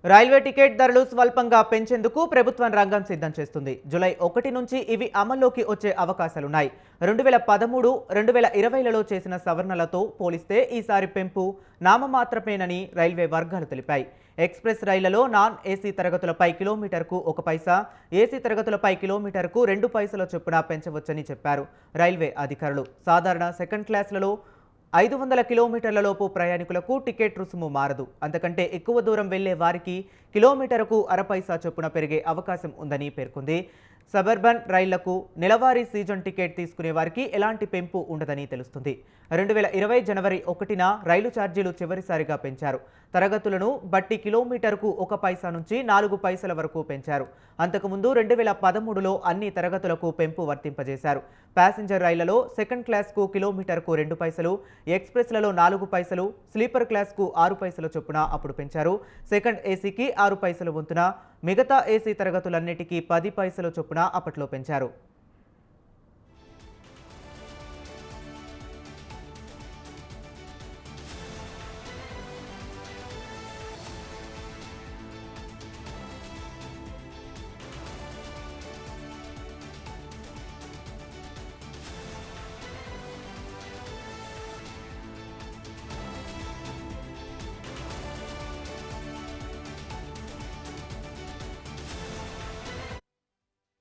Railway ticket ధరలు స్వల్పంగా పెంచేందుకు ప్రభుత్వం రంగం సిద్ధం చేస్తుంది. జూలై 1 నుంచి ఇవి అమల్లోకి వచ్చే అవకాశాలున్నాయి. 2013, 2020లలో చేసిన సవరణలతో పోలిస్తే ఈసారి పెంపు నామమాత్రమేనని రైల్వే వర్గాలు తెలిపాయి. ఎక్స్ప్రెస్ రైళ్లలో నాన్ ఏసీ తరగతులపై కిలోమీటర్కు 1 పైసా, ఏసీ తరగతులపై కిలోమీటర్కు 2 పైసల చొప్పున పెంచవచ్చని చెప్పారు రైల్వే అధికారులు. సాధారణ సెకండ్ క్లాసులలో 500 కిలోమీటర్లలోపు ప్రయాణికులకు టికెట్ రుసుము మారదు. అంతకంటే ఎక్కువ దూరం వెళ్లే వారికి కిలోమీటరుకు 1/2 పైసా చొప్పున పెరిగే అవకాశం ఉందని పేర్కొంది. సబర్బన్ రైళ్లకు నెలవారీ సీజన్ టికెట్ తీసుకునే వారికి ఎలాంటి పెంపు ఉండదని తెలుస్తుంది. 2020 జనవరి 1న రైలు ఛార్జీలు చివరిసారిగా పెంచారు. తరగతులను బట్టి కిలోమీటరుకు 1 పైసా నుంచి 4 పైసల వరకు పెంచారు. అంతకుముందు 2013లో అన్ని తరగతులకు పెంపు వర్తింపజేశారు. ప్యాసింజర్ రైళ్లలో సెకండ్ క్లాస్కు కిలోమీటర్కు 2 పైసలు, ఎక్స్ప్రెస్లలో 4 పైసలు, స్లీపర్ క్లాస్కు 6 పైసల చొప్పున అప్పుడు పెంచారు. సెకండ్ ఏసీకి 6 పైసలు వంతున, మిగతా ఏసీ తరగతులన్నిటికీ 10 పైసల చొప్పున అప్పట్లో పెంచారు.